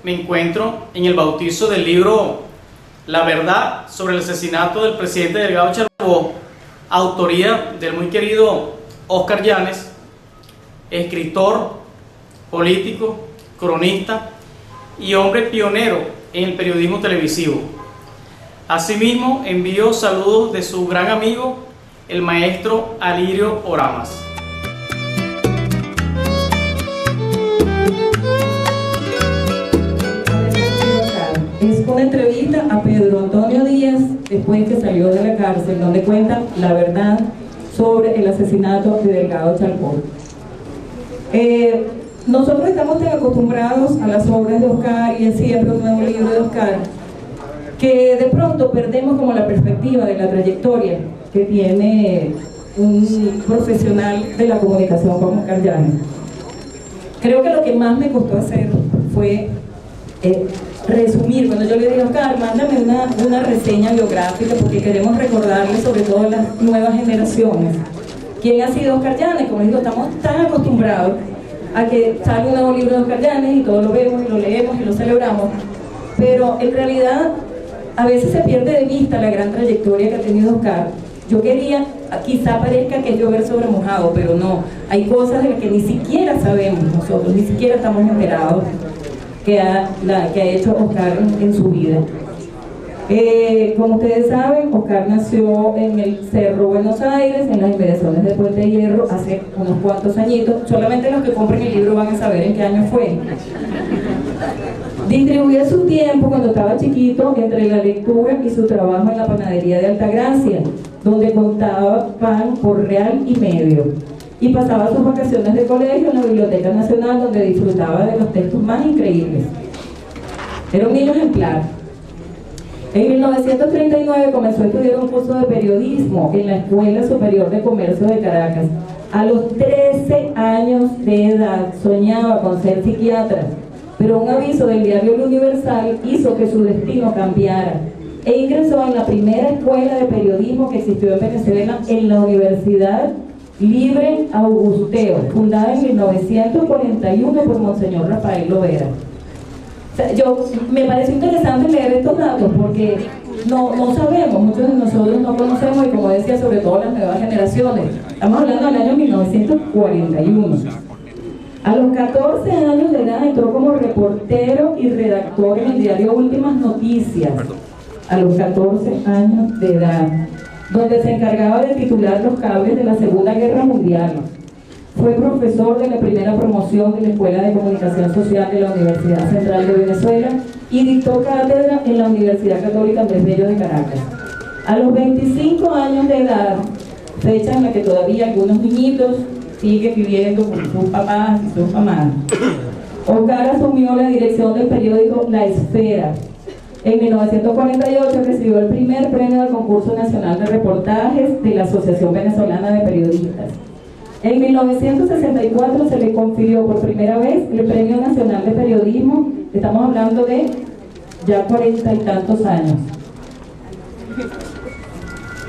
me encuentro en el bautizo del libro La verdad sobre el asesinato del presidente Delgado Chalbaud, autoría del muy querido Oscar Llanes, escritor, político, cronista y hombre pionero en el periodismo televisivo. Asimismo, envío saludos de su gran amigo, el maestro Alirio Oramas. Es una entrevista a Pedro Antonio Díaz después que salió de la cárcel, donde cuenta la verdad sobre el asesinato de Delgado Chalbaud. Nosotros estamos tan acostumbrados a las obras de Oscar y es siempre un nuevo libro de Oscar, que de pronto perdemos como la perspectiva de la trayectoria que tiene un profesional de la comunicación como Oscar Llanes. Creo que lo que más me costó hacer fue resumir. Cuando yo le dije a Oscar, mándame una reseña biográfica porque queremos recordarle sobre todo a las nuevas generaciones quién ha sido Oscar Llanes. Como les digo, estamos tan acostumbrados a que sale un nuevo libro de Oscar Llanes y todos lo vemos y lo leemos y lo celebramos, pero en realidad a veces se pierde de vista la gran trayectoria que ha tenido Oscar. Yo quería, quizá parezca que es llover sobre mojado, pero no, hay cosas de las que ni siquiera sabemos nosotros, ni siquiera estamos enterados que ha hecho Oscar en su vida. Como ustedes saben, Oscar nació en el Cerro Buenos Aires, en las inmediaciones de Puente Hierro, hace unos cuantos añitos. Solamente los que compren el libro van a saber en qué año fue. Distribuía su tiempo cuando estaba chiquito entre la lectura y su trabajo en la panadería de Altagracia, donde contaba pan por real y medio, y pasaba sus vacaciones de colegio en la Biblioteca Nacional, donde disfrutaba de los textos más increíbles. Era un niño ejemplar. En 1939 comenzó a estudiar un curso de periodismo en la Escuela Superior de Comercio de Caracas. A los 13 años de edad soñaba con ser psiquiatra, pero un aviso del diario El Universal hizo que su destino cambiara e ingresó en la primera escuela de periodismo que existió en Venezuela, en la Universidad Libre Augusteo, fundada en 1941 por Monseñor Rafael Lovera. Me pareció interesante leer estos datos porque no sabemos, muchos de nosotros no conocemos, y como decía, sobre todo las nuevas generaciones. Estamos hablando del año 1941. A los 14 años de edad entró como reportero y redactor en el diario Últimas Noticias. A los 14 años de edad, donde se encargaba de titular los cables de la Segunda Guerra Mundial. Fue profesor de la primera promoción de la Escuela de Comunicación Social de la Universidad Central de Venezuela y dictó cátedra en la Universidad Católica Andrés Bello de Caracas. A los 25 años de edad, fecha en la que todavía algunos niñitos siguen viviendo con sus papás y sus mamás, Oscar asumió la dirección del periódico La Esfera. En 1948 recibió el primer premio del Concurso Nacional de Reportajes de la Asociación Venezolana de Periodistas. En 1964 se le confirió por primera vez el Premio Nacional de Periodismo. Estamos hablando de ya 40 y tantos años,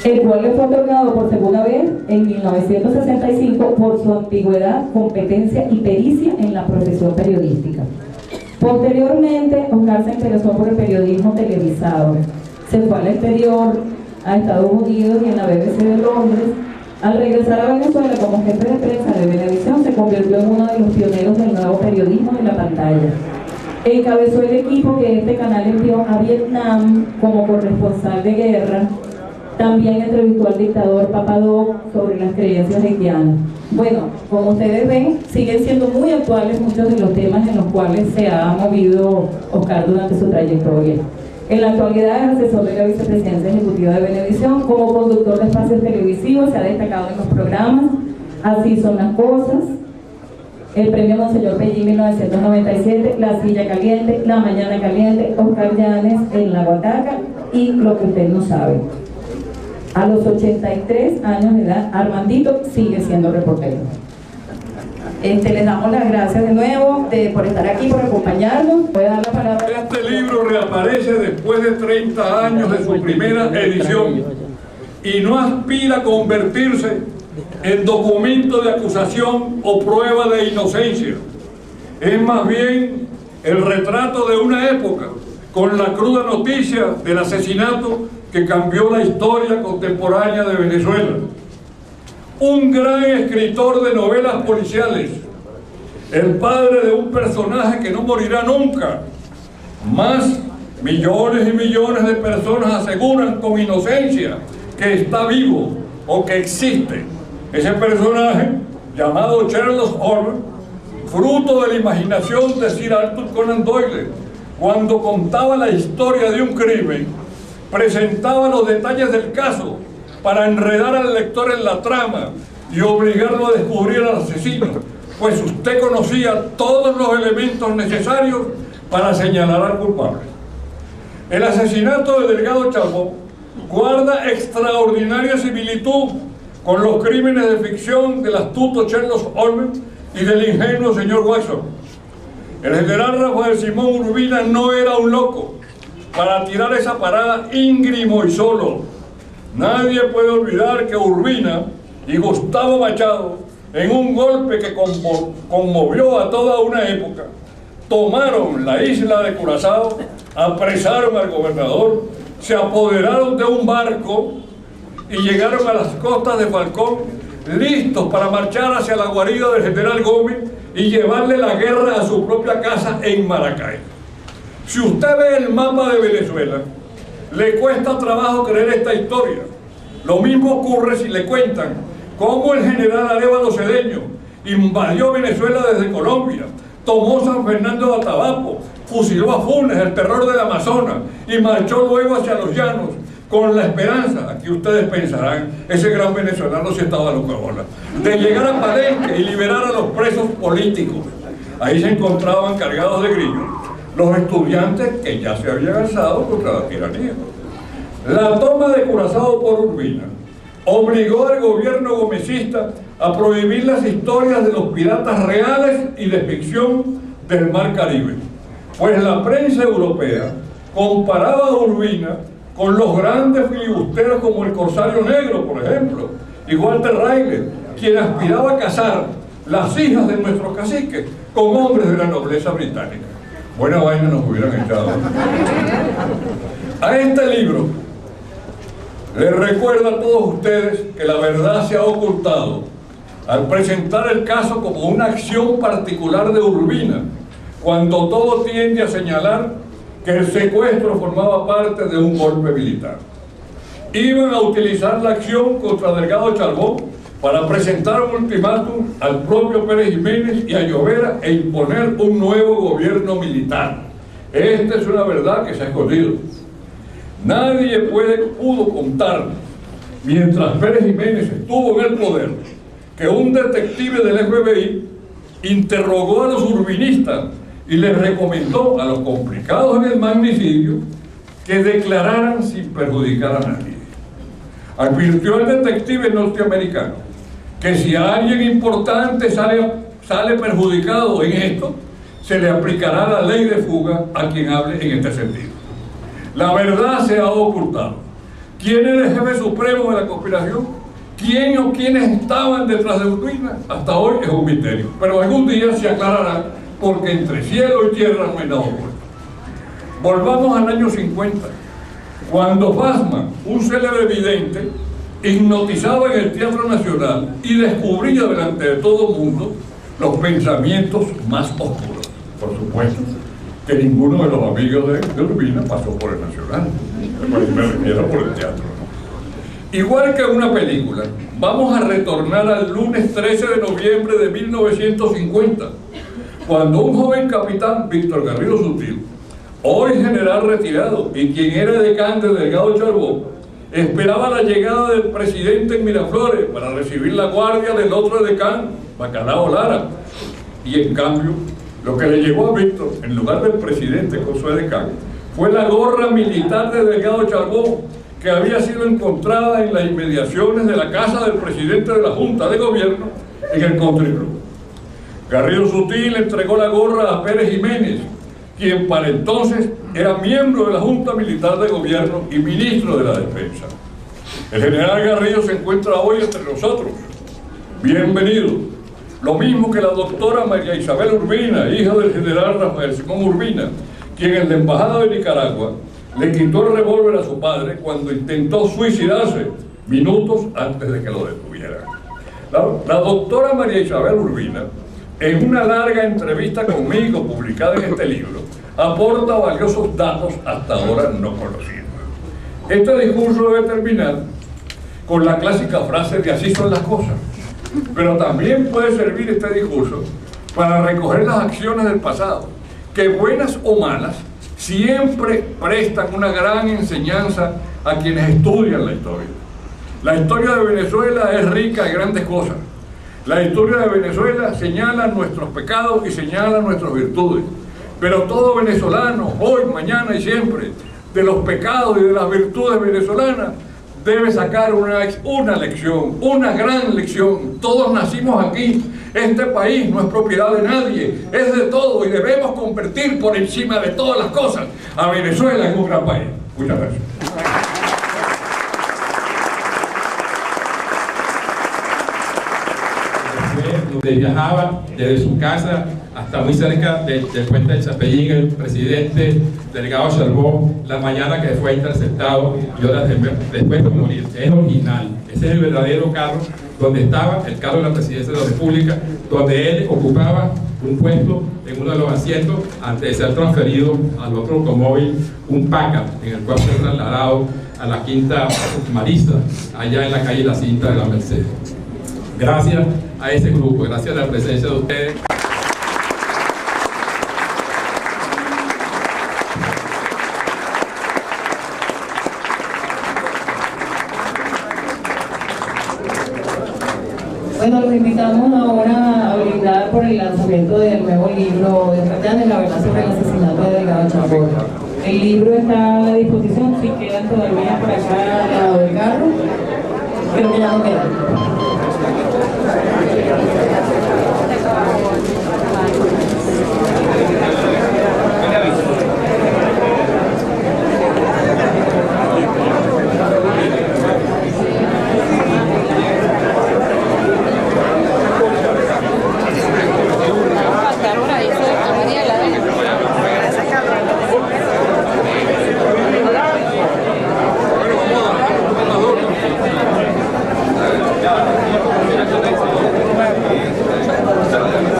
el cual le fue otorgado por segunda vez en 1965 por su antigüedad, competencia y pericia en la profesión periodística. Posteriormente, Oscar se interesó por el periodismo televisado. Se fue al exterior, a Estados Unidos y en la BBC de Londres. Al regresar a Venezuela como jefe de prensa de Venevisión, se convirtió en uno de los pioneros del nuevo periodismo de la pantalla. Encabezó el equipo que este canal envió a Vietnam como corresponsal de guerra. También entrevistó al dictador Papadov sobre las creencias haitianas. Bueno, como ustedes ven, siguen siendo muy actuales muchos de los temas en los cuales se ha movido Oscar durante su trayectoria. En la actualidad es asesor de la vicepresidencia ejecutiva de Venevisión. Como conductor de espacios televisivos se ha destacado en los programas Así son las cosas, el premio Monseñor Pellín 1997, La Silla Caliente, La Mañana Caliente, Oscar Llanes en La Guataca y Lo que usted no sabe. A los 83 años de edad, Armandito sigue siendo reportero. Les damos las gracias de nuevo por estar aquí, por acompañarnos. Voy a dar la palabra. Este libro reaparece después de 30 años de su primera edición y no aspira a convertirse en documento de acusación o prueba de inocencia. Es más bien el retrato de una época con la cruda noticia del asesinato que cambió la historia contemporánea de Venezuela. Un gran escritor de novelas policiales, el padre de un personaje que no morirá nunca. Más millones y millones de personas aseguran con inocencia que está vivo o que existe. Ese personaje, llamado Sherlock Holmes, fruto de la imaginación de Sir Arthur Conan Doyle, cuando contaba la historia de un crimen, presentaba los detalles del caso para enredar al lector en la trama y obligarlo a descubrir al asesino, pues usted conocía todos los elementos necesarios para señalar al culpable. El asesinato de Delgado Charbó guarda extraordinaria similitud con los crímenes de ficción del astuto Sherlock Holmes y del ingenuo señor Watson. El general Rafael Simón Urbina no era un loco para tirar esa parada íngrimo y solo. Nadie puede olvidar que Urbina y Gustavo Machado, en un golpe que conmovió a toda una época, tomaron la isla de Curazao, apresaron al gobernador, se apoderaron de un barco y llegaron a las costas de Falcón, listos para marchar hacia la guarida del general Gómez y llevarle la guerra a su propia casa en Maracay. Si usted ve el mapa de Venezuela, le cuesta trabajo creer esta historia. Lo mismo ocurre si le cuentan cómo el general Arévalo Cedeño invadió Venezuela desde Colombia, tomó San Fernando de Atabapo, fusiló a Funes, el terror del Amazonas, y marchó luego hacia los llanos con la esperanza, aquí ustedes pensarán, ese gran venezolano sí estaba loco ahora, de llegar a Palenque y liberar a los presos políticos. Ahí se encontraban cargados de grillos los estudiantes que ya se habían alzado contra la tiranía. La toma de Curazao por Urbina obligó al gobierno gomecista a prohibir las historias de los piratas reales y de ficción del Mar Caribe, pues la prensa europea comparaba a Urbina con los grandes filibusteros como el Corsario Negro, por ejemplo, y Walter Raleigh, quien aspiraba a casar las hijas de nuestros caciques con hombres de la nobleza británica. Buena vaina nos hubieran echado. A este libro les recuerda a todos ustedes que la verdad se ha ocultado al presentar el caso como una acción particular de Urbina, cuando todo tiende a señalar que el secuestro formaba parte de un golpe militar. Iban a utilizar la acción contra Delgado Charbó para presentar un ultimátum al propio Pérez Jiménez y a Llovera e imponer un nuevo gobierno militar. Esta es una verdad que se ha escondido. Nadie pudo contar, mientras Pérez Jiménez estuvo en el poder, que un detective del FBI interrogó a los urbinistas y les recomendó a los complicados en el magnicidio que declararan sin perjudicar a nadie. Advirtió el detective norteamericano que si alguien importante sale perjudicado en esto, se le aplicará la ley de fuga a quien hable en este sentido. La verdad se ha ocultado. ¿Quién era el jefe supremo de la conspiración? ¿Quién o quiénes estaban detrás de Urbina? Hasta hoy es un misterio, pero algún día se aclarará, porque entre cielo y tierra no hay nada oculto. Volvamos al año 50, cuando Fasman, un célebre vidente, hipnotizaba en el Teatro Nacional y descubría delante de todo el mundo los pensamientos más oscuros. Por supuesto que ninguno de los amigos de Urbina pasó por el Nacional, me refiero por el teatro, ¿no? Igual que una película, vamos a retornar al lunes 13 de noviembre de 1950, cuando un joven capitán, Víctor Garrido Sutil, hoy general retirado y quien era decán de Delgado Charbó, esperaba la llegada del presidente en Miraflores para recibir la guardia del otro decán, Bacalao Lara. Y en cambio, lo que le llegó a Víctor, en lugar del presidente con su decán, fue la gorra militar de Delgado Charbó, que había sido encontrada en las inmediaciones de la casa del presidente de la Junta de Gobierno en el Country Club. Garrido Sutil entregó la gorra a Pérez Jiménez, quien para entonces era miembro de la Junta Militar de Gobierno y ministro de la Defensa. El general Garrido se encuentra hoy entre nosotros. Bienvenido. Lo mismo que la doctora María Isabel Urbina, hija del general Rafael Simón Urbina, quien en la embajada de Nicaragua le quitó el revólver a su padre cuando intentó suicidarse minutos antes de que lo detuvieran. La doctora María Isabel Urbina, en una larga entrevista conmigo publicada en este libro, aporta valiosos datos hasta ahora no conocidos. Este discurso debe terminar con la clásica frase de así son las cosas, pero también puede servir este discurso para recoger las acciones del pasado, que buenas o malas, siempre prestan una gran enseñanza a quienes estudian la historia. La historia de Venezuela es rica de grandes cosas. La historia de Venezuela señala nuestros pecados y señala nuestras virtudes. Pero todo venezolano, hoy, mañana y siempre, de los pecados y de las virtudes venezolanas, debe sacar una lección, una gran lección. Todos nacimos aquí. Este país no es propiedad de nadie, es de todo y debemos convertir por encima de todas las cosas a Venezuela en un gran país. Muchas gracias. Donde viajaba desde su casa hasta muy cerca del puente de Chapellín, el presidente Delgado Charbó, la mañana que fue interceptado y horas después de morir. Es original, ese es el verdadero carro donde estaba el carro de la presidencia de la República, donde él ocupaba un puesto en uno de los asientos antes de ser transferido al otro automóvil, un Packard, en el cual fue trasladado a la Quinta Marisa, allá en la calle La Cinta de la Merced. Gracias a ese grupo, gracias a la presencia de ustedes. Bueno, los invitamos ahora a brindar por el lanzamiento del nuevo libro de Fernández, La verdad sobre el asesinato de Delgado Charbó. El libro está a la disposición, si quedan todavía por acá al lado del carro, creo que ya no quedan.